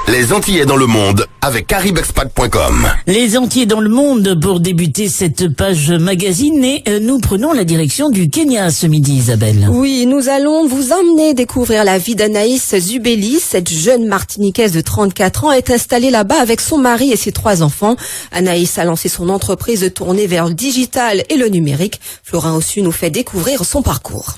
Les Antillais dans le monde avec caribexpat.com. Les Antillais dans le monde pour débuter cette page magazine et nous prenons la direction du Kenya ce midi, Isabelle. Oui, nous allons vous emmener découvrir la vie d'Anaïs Zubeli. Cette jeune Martiniquaise de 34 ans est installée là-bas avec son mari et ses 3 enfants. Anaïs a lancé son entreprise tournée vers le digital et le numérique. Florin Ossu nous fait découvrir son parcours.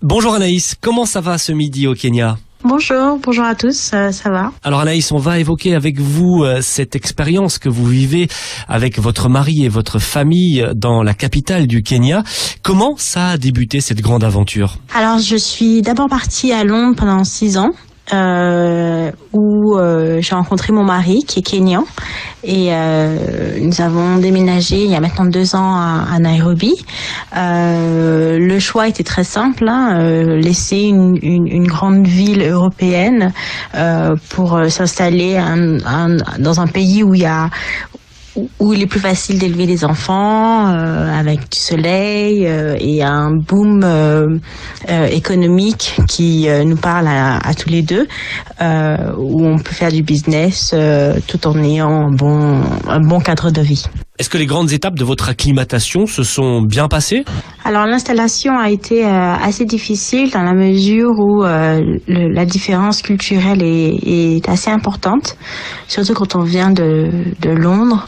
Bonjour Anaïs, comment ça va ce midi au Kenya ? Bonjour à tous, ça va. Alors Anaïs, on va évoquer avec vous cette expérience que vous vivez avec votre mari et votre famille dans la capitale du Kenya. Comment ça a débuté cette grande aventure ? Alors je suis d'abord partie à Londres pendant 6 ans. Où j'ai rencontré mon mari qui est kényan et nous avons déménagé il y a maintenant 2 ans à Nairobi. Le choix était très simple, laisser une grande ville européenne pour s'installer dans un pays où il est plus facile d'élever des enfants avec du soleil et un boom économique qui nous parle à tous les deux, où on peut faire du business tout en ayant un bon cadre de vie. Est-ce que les grandes étapes de votre acclimatation se sont bien passées ? Alors l'installation a été assez difficile dans la mesure où la différence culturelle est assez importante, surtout quand on vient de Londres.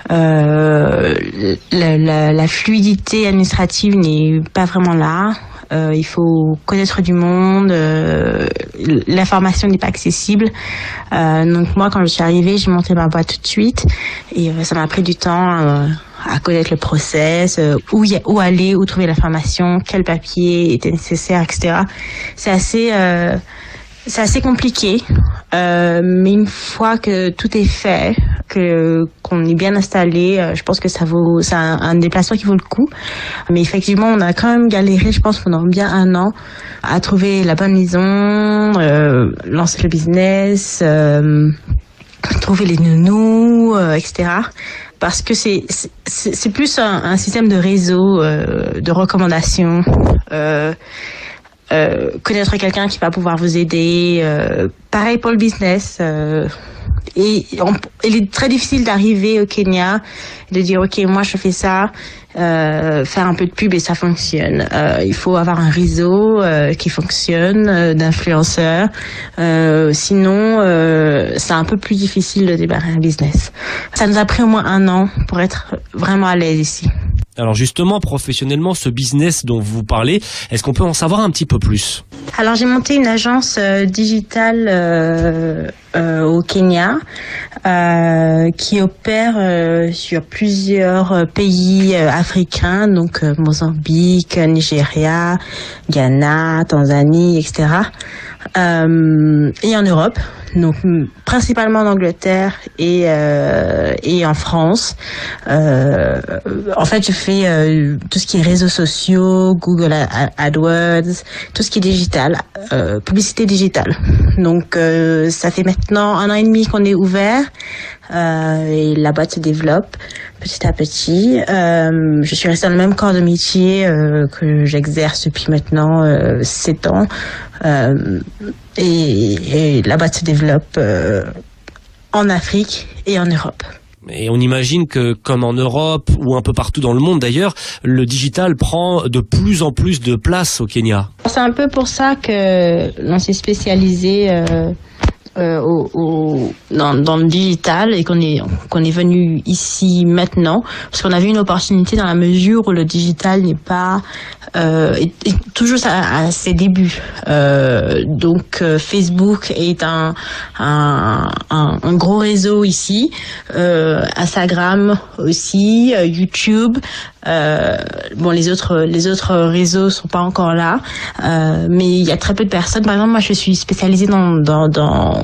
La fluidité administrative n'est pas vraiment là. Il faut connaître du monde, l'information n'est pas accessible. Donc moi, quand je suis arrivée, j'ai monté ma boîte tout de suite et ça m'a pris du temps à connaître le process, où aller, où trouver l'information, quel papier était nécessaire, etc. C'est assez compliqué, mais une fois que tout est fait, qu'on est bien installé, je pense que c'est un déplacement qui vaut le coup. Mais effectivement, on a quand même galéré, je pense, pendant bien 1 an à trouver la bonne maison, lancer le business, trouver les nounous, etc. Parce que c'est plus un système de réseau, de recommandations. Connaître quelqu'un qui va pouvoir vous aider. Pareil pour le business. Il est très difficile d'arriver au Kenya, de dire ok, moi je fais ça, faire un peu de pub et ça fonctionne. Il faut avoir un réseau qui fonctionne, d'influenceurs. Sinon, c'est un peu plus difficile de démarrer un business. Ça nous a pris au moins 1 an pour être vraiment à l'aise ici. Alors justement, professionnellement, ce business dont vous parlez, est-ce qu'on peut en savoir un petit peu plus ? Alors j'ai monté une agence digitale au Kenya qui opère sur plusieurs pays africains, donc Mozambique, Nigeria, Ghana, Tanzanie, etc. Et en Europe, donc principalement en Angleterre et en France. En fait, je fais tout ce qui est réseaux sociaux, Google AdWords, tout ce qui est digital, publicité digitale. Donc ça fait maintenant 1 an et demi qu'on est ouvert et la boîte se développe petit à petit. Je suis restée dans le même corps de métier que j'exerce depuis maintenant 7 ans. Et la boîte se développe en Afrique et en Europe. Et on imagine que, comme en Europe ou un peu partout dans le monde d'ailleurs, le digital prend de plus en plus de place au Kenya. C'est un peu pour ça que l'on s'est spécialisé dans le digital et qu'on est venu ici maintenant parce qu'on a vu une opportunité dans la mesure où le digital n'est pas est toujours à ses débuts. Donc Facebook est un gros réseau ici, Instagram aussi, YouTube. Les autres réseaux sont pas encore là, mais il y a très peu de personnes. Par exemple, moi, je suis spécialisée dans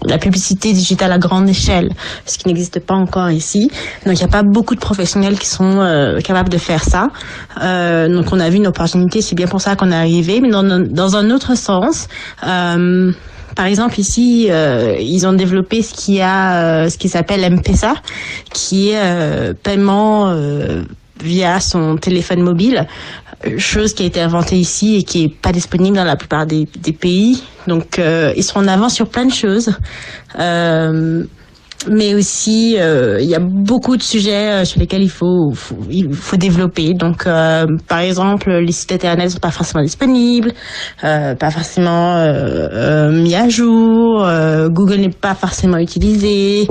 la publicité digitale à grande échelle, ce qui n'existe pas encore ici. Donc, il n'y a pas beaucoup de professionnels qui sont capables de faire ça. Donc, on a vu une opportunité. C'est bien pour ça qu'on est arrivé. Mais dans un autre sens. Par exemple, ici, ils ont développé ce qui s'appelle M-Pesa, qui est paiement via son téléphone mobile, chose qui a été inventée ici et qui est pas disponible dans la plupart des pays. Donc ils sont en avance sur plein de choses. Mais aussi il y a beaucoup de sujets sur lesquels il faut développer. Donc par exemple, les sites internet sont pas forcément disponibles, pas forcément mis à jour, Google n'est pas forcément utilisé.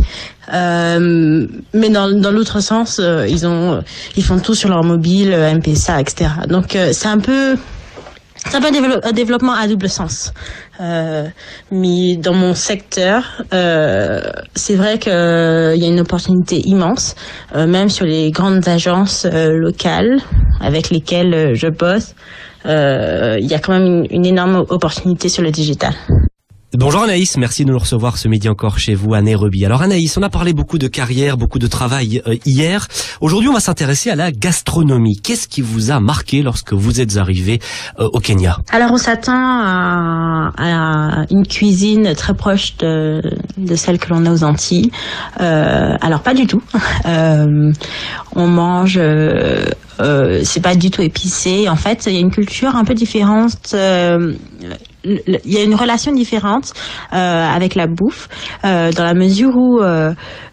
Mais dans l'autre sens, ils font tout sur leur mobile, MP3, etc. Donc c'est un peu un développement à double sens. Mais dans mon secteur, c'est vrai qu'il y a une opportunité immense, même sur les grandes agences locales avec lesquelles je bosse. Il y a quand même une énorme opportunité sur le digital. Bonjour Anaïs, merci de nous recevoir ce midi encore chez vous à Nairobi. Alors Anaïs, on a parlé beaucoup de carrière, beaucoup de travail hier. Aujourd'hui, on va s'intéresser à la gastronomie. Qu'est-ce qui vous a marqué lorsque vous êtes arrivé au Kenya? Alors on s'attend à une cuisine très proche de celle que l'on a aux Antilles. Alors pas du tout. On mange... c'est pas du tout épicé. En fait, il y a une culture un peu différente. Il y a une relation différente avec la bouffe, dans la mesure où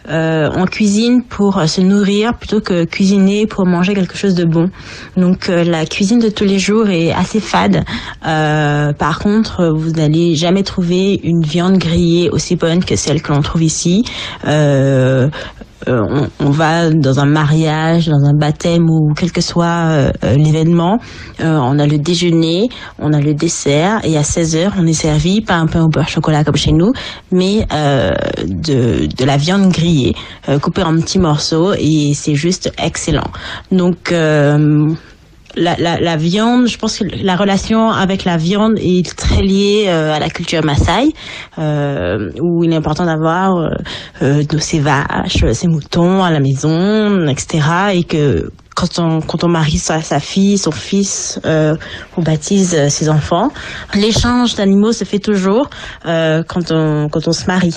on cuisine pour se nourrir plutôt que cuisiner pour manger quelque chose de bon. Donc la cuisine de tous les jours est assez fade. Par contre, vous n'allez jamais trouver une viande grillée aussi bonne que celle que l'on trouve ici. On va dans un mariage, dans un baptême ou quel que soit l'événement, on a le déjeuner, on a le dessert et à 16h on est servi pas un pain au beurre chocolat comme chez nous, mais de la viande grillée, coupée en petits morceaux et c'est juste excellent. Donc la viande, je pense que la relation avec la viande est très liée à la culture Maasai, où il est important d'avoir ses vaches, ses moutons à la maison, etc. Et que quand on marie sa fille, son fils, on baptise ses enfants. L'échange d'animaux se fait toujours quand on se marie.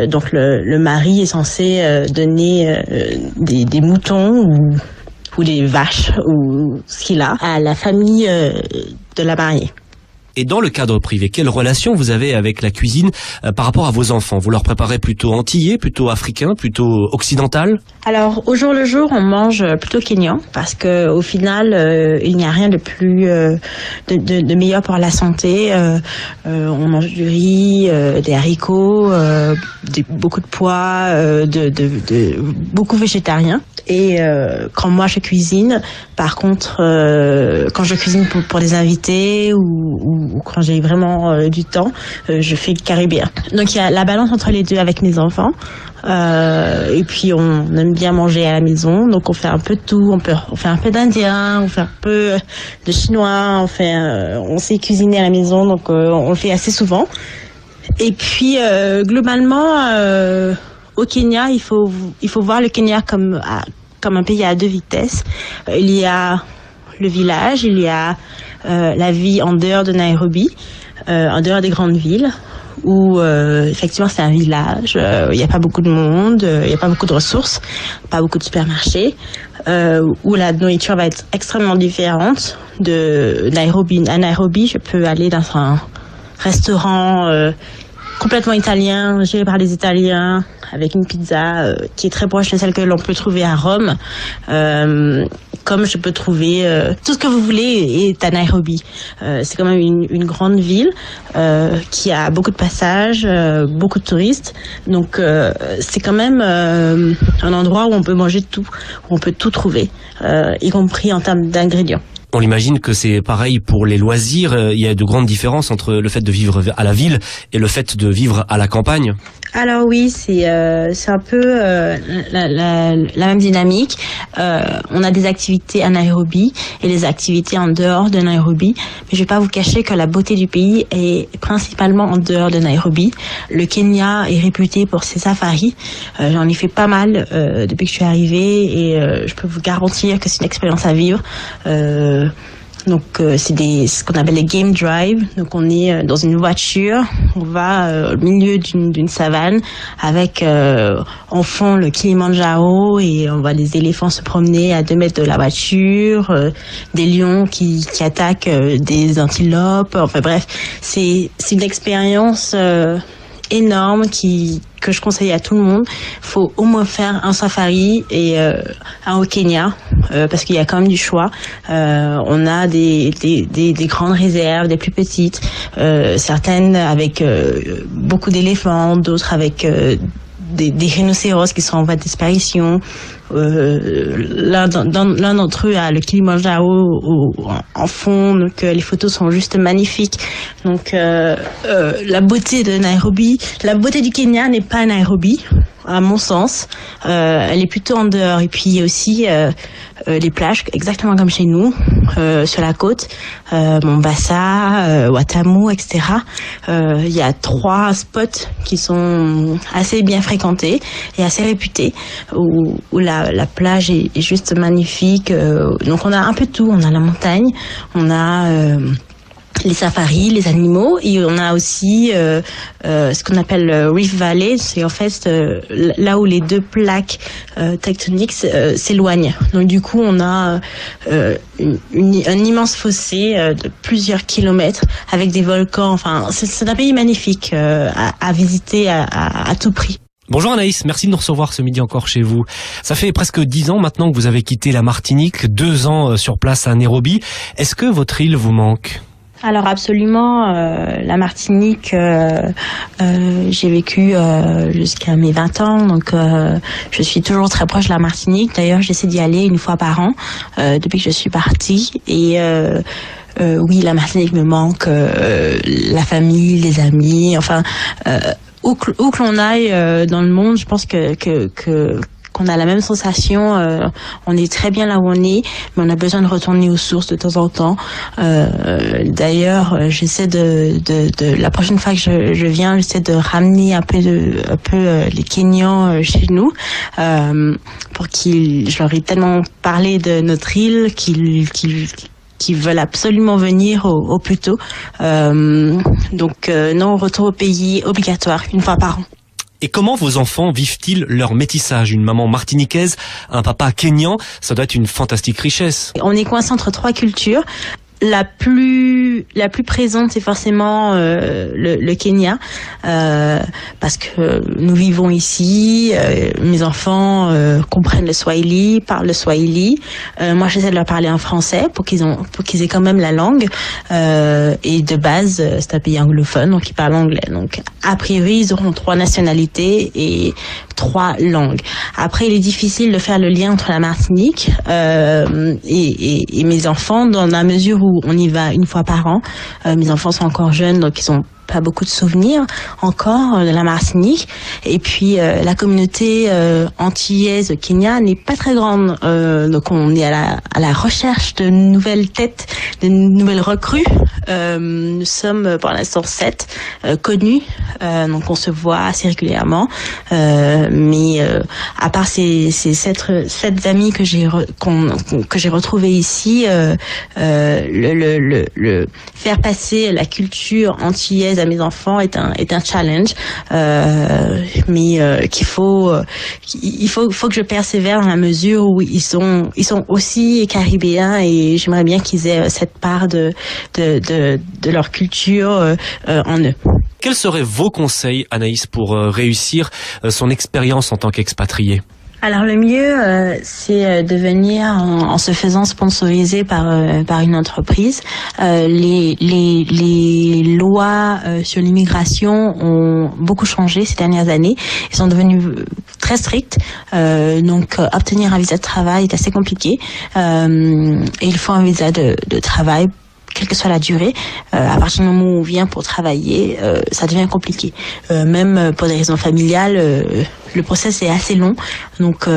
Donc le mari est censé donner des moutons ou des vaches ou ce qu'il a à la famille de la mariée. Et dans le cadre privé, quelle relation vous avez avec la cuisine par rapport à vos enfants? Vous leur préparez plutôt antillais, plutôt africain, plutôt occidental? Alors, au jour le jour, on mange plutôt kényan parce que au final, il n'y a rien de plus de meilleur pour la santé. On mange du riz, des haricots, beaucoup de pois, beaucoup végétarien. Et quand moi je cuisine, par contre, quand je cuisine pour des invités ou quand j'ai vraiment du temps, je fais caribéen. Donc il y a la balance entre les deux avec mes enfants. Et puis on aime bien manger à la maison, donc on fait un peu de tout. On fait un peu d'indien, on fait un peu de chinois, on sait cuisiner à la maison, donc on le fait assez souvent. Et puis globalement, au Kenya, il faut voir le Kenya comme un pays à deux vitesses. Il y a le village, il y a la vie en dehors de Nairobi, en dehors des grandes villes, où effectivement c'est un village, il n'y a pas beaucoup de monde, il n'y a pas beaucoup de ressources, pas beaucoup de supermarchés, où la nourriture va être extrêmement différente de Nairobi. À Nairobi, je peux aller dans un restaurant complètement italien, géré par les Italiens, avec une pizza qui est très proche de celle que l'on peut trouver à Rome. Comme je peux trouver tout ce que vous voulez est à Nairobi. C'est quand même une grande ville qui a beaucoup de passages, beaucoup de touristes. Donc c'est quand même un endroit où on peut manger tout, où on peut tout trouver, y compris en termes d'ingrédients. On l'imagine que c'est pareil pour les loisirs. Il y a de grandes différences entre le fait de vivre à la ville et le fait de vivre à la campagne. Alors oui, c'est un peu la même dynamique. On a des activités à Nairobi et des activités en dehors de Nairobi. Mais je vais pas vous cacher que la beauté du pays est principalement en dehors de Nairobi. Le Kenya est réputé pour ses safaris. J'en ai fait pas mal depuis que je suis arrivée et je peux vous garantir que c'est une expérience à vivre. Donc c'est ce qu'on appelle les game drive. Donc on est dans une voiture, on va au milieu d'une savane avec en fond le Kilimandjaro et on voit les éléphants se promener à 2 mètres de la voiture, des lions qui attaquent des antilopes. Enfin bref, c'est une expérience énorme que je conseille à tout le monde. Faut au moins faire un safari et un au Kenya parce qu'il y a quand même du choix. On a des grandes réserves, des plus petites, certaines avec beaucoup d'éléphants, d'autres avec des rhinocéros qui sont en voie de disparition. L'un d'entre eux a le Kilimandjaro en fond, donc les photos sont juste magnifiques. Donc la beauté de Nairobi, la beauté du Kenya n'est pas à Nairobi, à mon sens. Elle est plutôt en dehors. Et puis aussi les plages, exactement comme chez nous, sur la côte, Mombasa, Watamu, etc. Il y a 3 spots qui sont assez bien fréquentés et assez réputés, où la plage est juste magnifique. Donc on a un peu de tout. On a la montagne, on a les safaris, les animaux, et on a aussi ce qu'on appelle Rift Valley. C'est en fait là où les 2 plaques tectoniques s'éloignent. Donc du coup, on a un immense fossé de plusieurs kilomètres avec des volcans. Enfin, c'est un pays magnifique à visiter à tout prix. Bonjour Anaïs, merci de nous recevoir ce midi encore chez vous. Ça fait presque 10 ans maintenant que vous avez quitté la Martinique, 2 ans sur place à Nairobi. Est-ce que votre île vous manque ? Alors absolument, la Martinique, j'ai vécu jusqu'à mes 20 ans, donc je suis toujours très proche de la Martinique. D'ailleurs, j'essaie d'y aller 1 fois par an depuis que je suis partie. Et oui, la Martinique me manque, la famille, les amis, enfin où que l'on aille dans le monde, je pense qu'on a la même sensation. On est très bien là où on est, mais on a besoin de retourner aux sources de temps en temps. D'ailleurs, j'essaie de la prochaine fois que je viens, j'essaie de ramener un peu les Kenyans chez nous, pour je leur ai tellement parlé de notre île qui veulent absolument venir au plus tôt. Donc non, retour au pays obligatoire 1 fois par an. Et comment vos enfants vivent-ils leur métissage ? Une maman martiniquaise, un papa kényan, ça doit être une fantastique richesse. On est coincé entre 3 cultures. La plus présente, c'est forcément le Kenya, parce que nous vivons ici. Mes enfants comprennent le Swahili, parlent le Swahili. Moi, j'essaie de leur parler en français pour qu'ils aient quand même la langue. Et de base, c'est un pays anglophone, donc ils parlent anglais. Donc, a priori, ils auront 3 nationalités et 3 langues. Après, il est difficile de faire le lien entre la Martinique et mes enfants, dans la mesure où on y va 1 fois par an. Mes enfants sont encore jeunes, donc ils ont pas beaucoup de souvenirs encore de la Martinique. Et puis la communauté antillaise au Kenya n'est pas très grande, donc on est à la recherche de nouvelles têtes, de nouvelles recrues. Nous sommes pour l'instant 7 connus, donc on se voit assez régulièrement. Mais à part ces 7 amis que j'ai retrouvés ici, le faire passer la culture antillaise à mes enfants est un challenge, mais il faut que je persévère dans la mesure où ils sont aussi caribéens, et j'aimerais bien qu'ils aient cette part de leur culture en eux. Quels seraient vos conseils, Anaïs, pour réussir son expérience en tant qu'expatriée ? Alors le mieux, c'est de venir en se faisant sponsoriser par une entreprise. Les lois sur l'immigration ont beaucoup changé ces dernières années. Elles sont devenues très strictes. Donc obtenir un visa de travail est assez compliqué. Et il faut un visa de travail, quelle que soit la durée. À partir du moment où on vient pour travailler, ça devient compliqué. Même pour des raisons familiales, le process est assez long. Donc,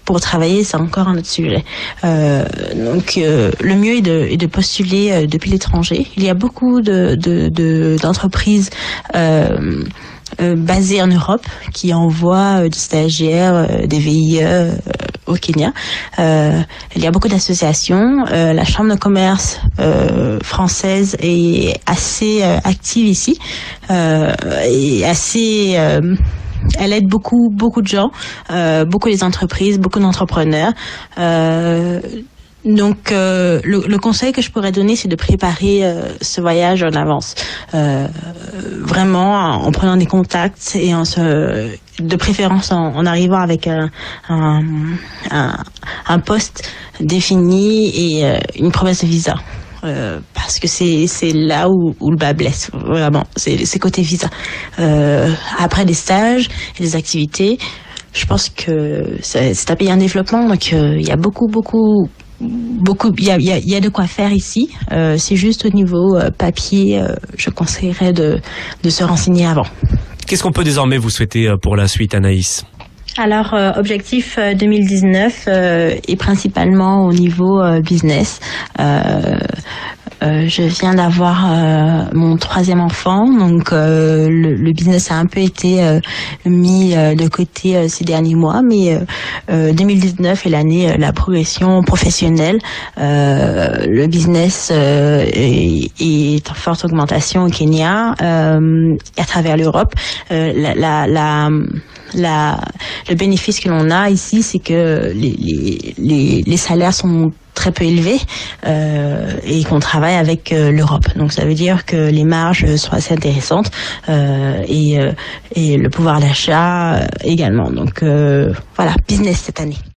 pour travailler, c'est encore un autre sujet. Donc, le mieux est de postuler depuis l'étranger. Il y a beaucoup d'entreprises basées en Europe qui envoient des stagiaires, des VIE au Kenya. Il y a beaucoup d'associations. La Chambre de commerce française est assez active ici, et assez elle aide beaucoup de gens, beaucoup les entreprises, beaucoup d'entrepreneurs. Donc, le conseil que je pourrais donner, c'est de préparer ce voyage en avance, vraiment en prenant des contacts et de préférence en arrivant avec un poste défini et une promesse de visa. Parce que c'est là où le bas blesse, vraiment, c'est côté visa. Après des stages et des activités, je pense que c'est un pays en développement, donc il y a beaucoup, il y a de quoi faire ici. C'est juste au niveau papier, je conseillerais de se renseigner avant. Qu'est-ce qu'on peut désormais vous souhaiter pour la suite, Anaïs ? Alors, objectif 2019 est principalement au niveau business. Je viens d'avoir mon 3e enfant, donc le business a un peu été mis de côté ces derniers mois, mais 2019 est l'année la progression professionnelle. Le business est en forte augmentation au Kenya, à travers l'Europe. Le bénéfice que l'on a ici, c'est que les salaires sont très peu élevés et qu'on travaille avec l'Europe. Donc ça veut dire que les marges sont assez intéressantes et le pouvoir d'achat également. Donc voilà, business cette année.